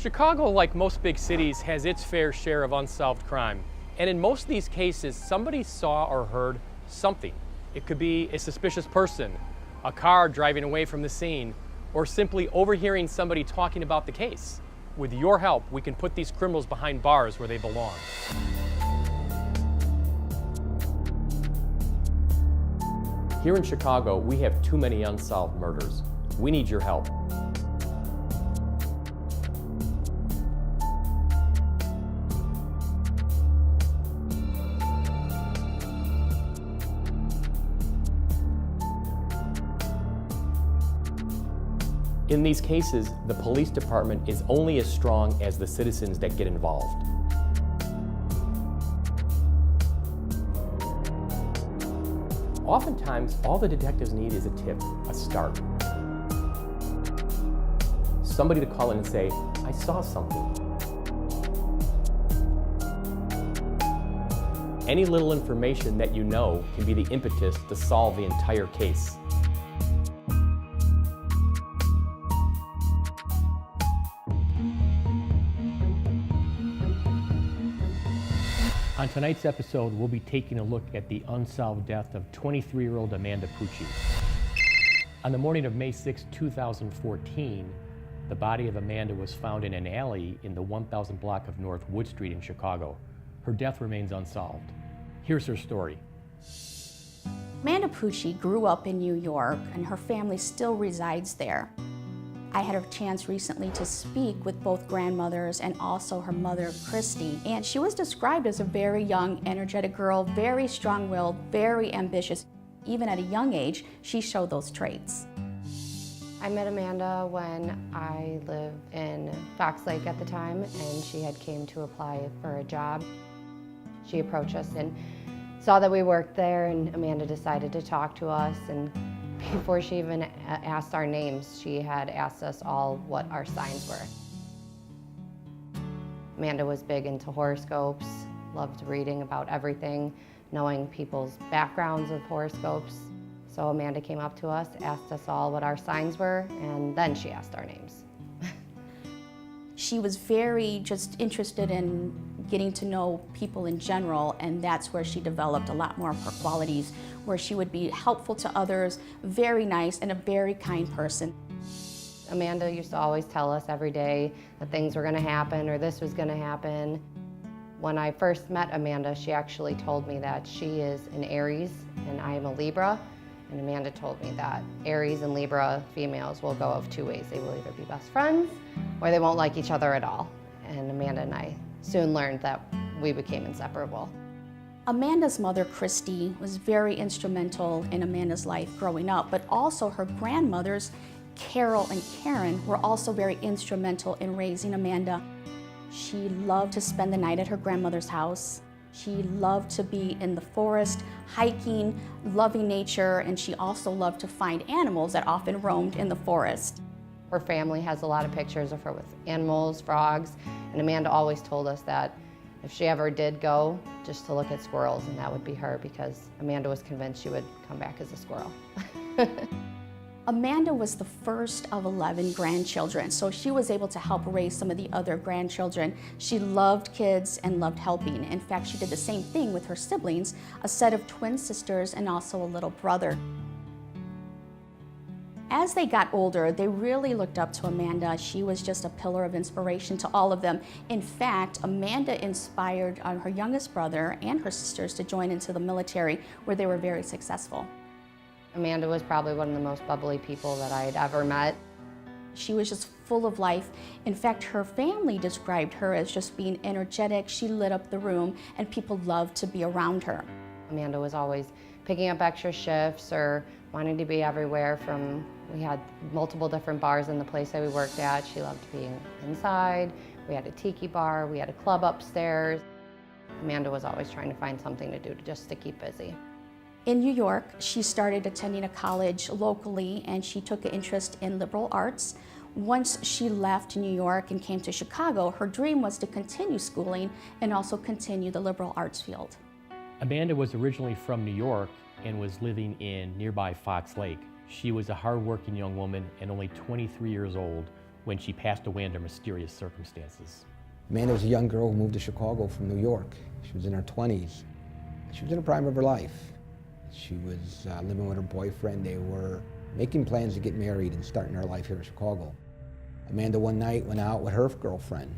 Chicago, like most big cities, has its fair share of unsolved crime. And in most of these cases, somebody saw or heard something. It could be a suspicious person, a car driving away from the scene, or simply overhearing somebody talking about the case. With your help, we can put these criminals behind bars where they belong. Here in Chicago, we have too many unsolved murders. We need your help. In these cases, the police department is only as strong as the citizens that get involved. Oftentimes, all the detectives need is a tip, a start. Somebody to call in and say, I saw something. Any little information that you know can be the impetus to solve the entire case. On tonight's episode, we'll be taking a look at the unsolved death of 23-year-old Amanda Pucci. On the morning of May 6, 2014, the body of Amanda was found in an alley in the 1000 block of North Wood Street in Chicago. Her death remains unsolved. Here's her story. Amanda Pucci grew up in New York, and her family still resides there. I had a chance recently to speak with both grandmothers and also her mother, Christy, and she was described as a very young, energetic girl, very strong-willed, very ambitious. Even at a young age, she showed those traits. I met Amanda when I lived in Fox Lake at the time, and she had came to apply for a job. She approached us and saw that we worked there, and Amanda decided to talk to us. And before she even asked our names, she had asked us all what our signs were. Amanda was big into horoscopes, loved reading about everything, knowing people's backgrounds of horoscopes. So Amanda came up to us, asked us all what our signs were, and then she asked our names. She was very just interested in getting to know people in general, and that's where she developed a lot more of her qualities, where she would be helpful to others, very nice, and a very kind person. Amanda used to always tell us every day that things were going to happen or this was going to happen. When I first met Amanda, she actually told me that she is an Aries and I am a Libra. And Amanda told me that Aries and Libra females will go of two ways. They will either be best friends or they won't like each other at all. And Amanda and I soon learned that we became inseparable. Amanda's mother, Christy, was very instrumental in Amanda's life growing up, but also her grandmothers, Carol and Karen, were also very instrumental in raising Amanda. She loved to spend the night at her grandmother's house. She loved to be in the forest, hiking, loving nature, and she also loved to find animals that often roamed in the forest. Her family has a lot of pictures of her with animals, frogs, and Amanda always told us that if she ever did go, just to look at squirrels, and that would be her, because Amanda was convinced she would come back as a squirrel. Amanda was the first of 11 grandchildren, so she was able to help raise some of the other grandchildren. She loved kids and loved helping. In fact, she did the same thing with her siblings, a set of twin sisters and also a little brother. As they got older, they really looked up to Amanda. She was just a pillar of inspiration to all of them. In fact, Amanda inspired her youngest brother and her sisters to join into the military, where they were very successful. Amanda was probably one of the most bubbly people that I had ever met. She was just full of life. In fact, her family described her as just being energetic. She lit up the room and people loved to be around her. Amanda was always picking up extra shifts or wanting to be everywhere. We had multiple different bars in the place that we worked at. She loved being inside. We had a tiki bar, we had a club upstairs. Amanda was always trying to find something to do just to keep busy. In New York, she started attending a college locally and she took an interest in liberal arts. Once she left New York and came to Chicago, her dream was to continue schooling and also continue the liberal arts field. Amanda was originally from New York and was living in nearby Fox Lake. She was a hardworking young woman and only 23 years old when she passed away under mysterious circumstances. Amanda was a young girl who moved to Chicago from New York. She was in her 20s. She was in the prime of her life. She was living with her boyfriend. They were making plans to get married and starting their life here in Chicago. Amanda one night went out with her girlfriend.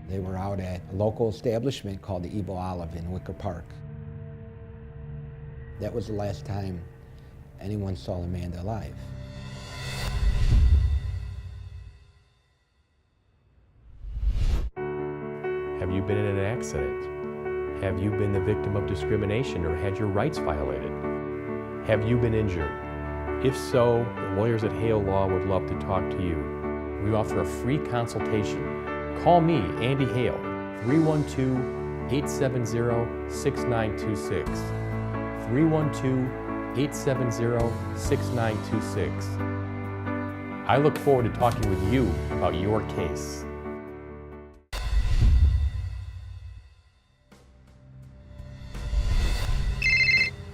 They were out at a local establishment called the Evil Olive in Wicker Park. That was the last time anyone saw Amanda alive. Have you been in an accident? Have you been the victim of discrimination or had your rights violated? Have you been injured? If so, the lawyers at Hale Law would love to talk to you. We offer a free consultation. Call me, Andy Hale, 312-870-6926. 312-870-6926. I look forward to talking with you about your case.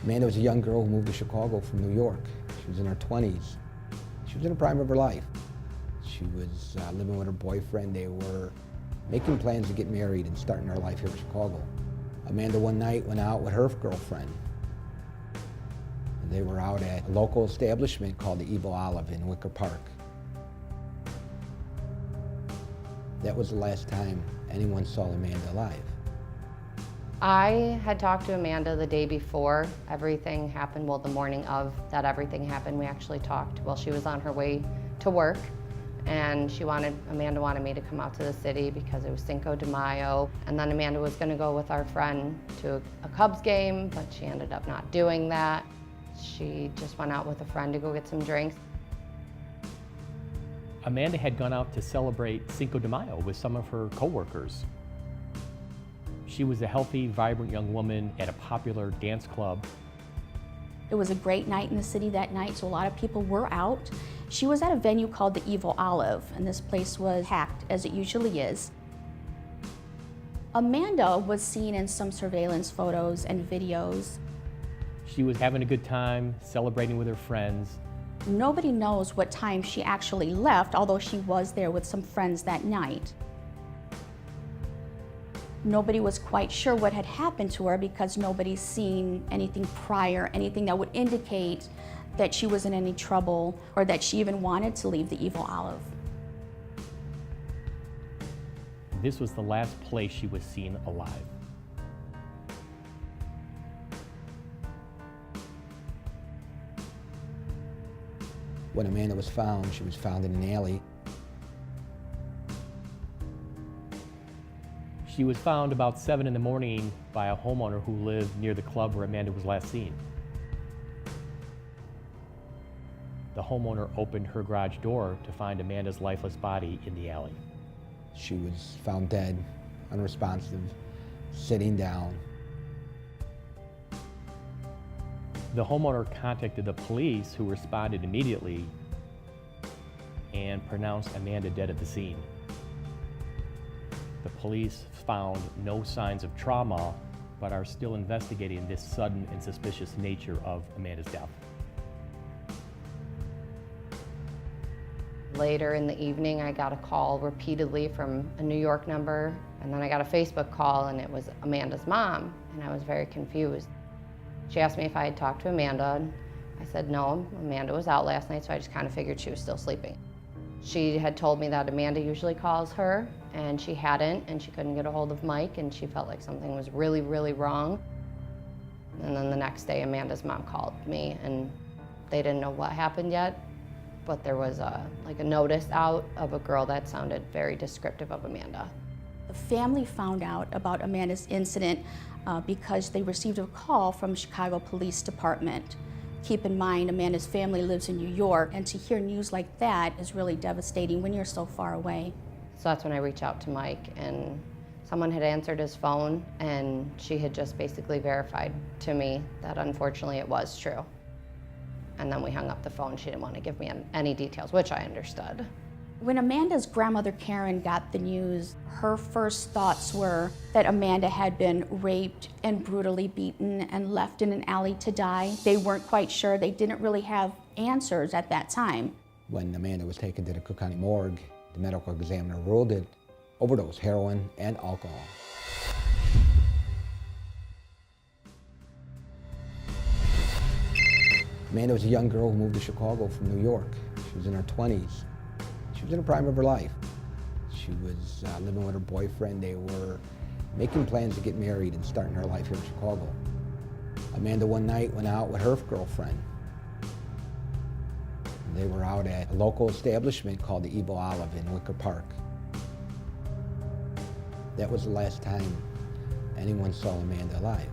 Amanda was a young girl who moved to Chicago from New York. She was in her 20s. She was in the prime of her life. She was living with her boyfriend. They were making plans to get married and starting their life here in Chicago. Amanda one night went out with her girlfriend. They were out at a local establishment called the Evil Olive in Wicker Park. That was the last time anyone saw Amanda alive. I had talked to Amanda the day before everything happened. Well, the morning of that everything happened, we actually talked while she was on her way to work. And Amanda wanted me to come out to the city because it was Cinco de Mayo. And then Amanda was gonna go with our friend to a Cubs game, but she ended up not doing that. She just went out with a friend to go get some drinks. Amanda had gone out to celebrate Cinco de Mayo with some of her coworkers. She was a healthy, vibrant young woman at a popular dance club. It was a great night in the city that night, so a lot of people were out. She was at a venue called the Evil Olive, and this place was packed, as it usually is. Amanda was seen in some surveillance photos and videos. She was having a good time, celebrating with her friends. Nobody knows what time she actually left, although she was there with some friends that night. Nobody was quite sure what had happened to her because nobody's seen anything prior, anything that would indicate that she was in any trouble or that she even wanted to leave the Evil Olive. This was the last place she was seen alive. When Amanda was found, she was found in an alley. She was found about 7 in the morning by a homeowner who lived near the club where Amanda was last seen. The homeowner opened her garage door to find Amanda's lifeless body in the alley. She was found dead, unresponsive, sitting down. The homeowner contacted the police, who responded immediately and pronounced Amanda dead at the scene. The police found no signs of trauma, but are still investigating this sudden and suspicious nature of Amanda's death. Later in the evening, I got a call repeatedly from a New York number, and then I got a Facebook call, and it was Amanda's mom, and I was very confused. She asked me if I had talked to Amanda, and I said no, Amanda was out last night, so I just kind of figured she was still sleeping. She had told me that Amanda usually calls her, and she hadn't, and she couldn't get a hold of Mike, and she felt like something was really, really wrong. And then the next day, Amanda's mom called me, and they didn't know what happened yet, but there was a notice out of a girl that sounded very descriptive of Amanda. The family found out about Amanda's incident because they received a call from the Chicago Police Department. Keep in mind, Amanda's family lives in New York, and to hear news like that is really devastating when you're so far away. So that's when I reached out to Mike, and someone had answered his phone, and she had just basically verified to me that unfortunately it was true. And then we hung up the phone. She didn't want to give me any details, which I understood. When Amanda's grandmother Karen got the news, her first thoughts were that Amanda had been raped and brutally beaten and left in an alley to die. They weren't quite sure. They didn't really have answers at that time. When Amanda was taken to the Cook County morgue, the medical examiner ruled it overdose, heroin, and alcohol. Amanda was a young girl who moved to Chicago from New York. She was in her 20s. She was in the prime of her life. She was living with her boyfriend. They were making plans to get married and starting her life here in Chicago. Amanda one night went out with her girlfriend. They were out at a local establishment called the Evo Olive in Wicker Park. That was the last time anyone saw Amanda alive.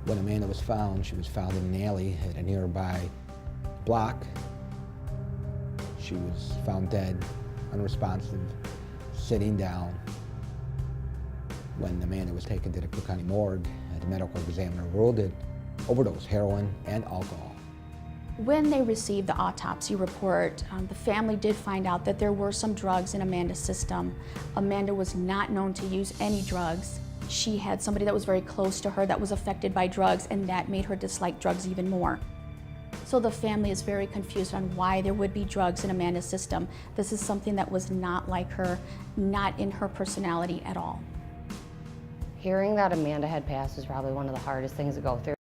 When Amanda was found, she was found in an alley at a nearby block. She was found dead, unresponsive, sitting down. When Amanda was taken to the Cook County morgue, the medical examiner ruled it overdose, heroin, and alcohol. When they received the autopsy report, the family did find out that there were some drugs in Amanda's system. Amanda was not known to use any drugs. She had somebody that was very close to her that was affected by drugs, and that made her dislike drugs even more. So the family is very confused on why there would be drugs in Amanda's system. This is something that was not like her, not in her personality at all. Hearing that Amanda had passed was probably one of the hardest things to go through.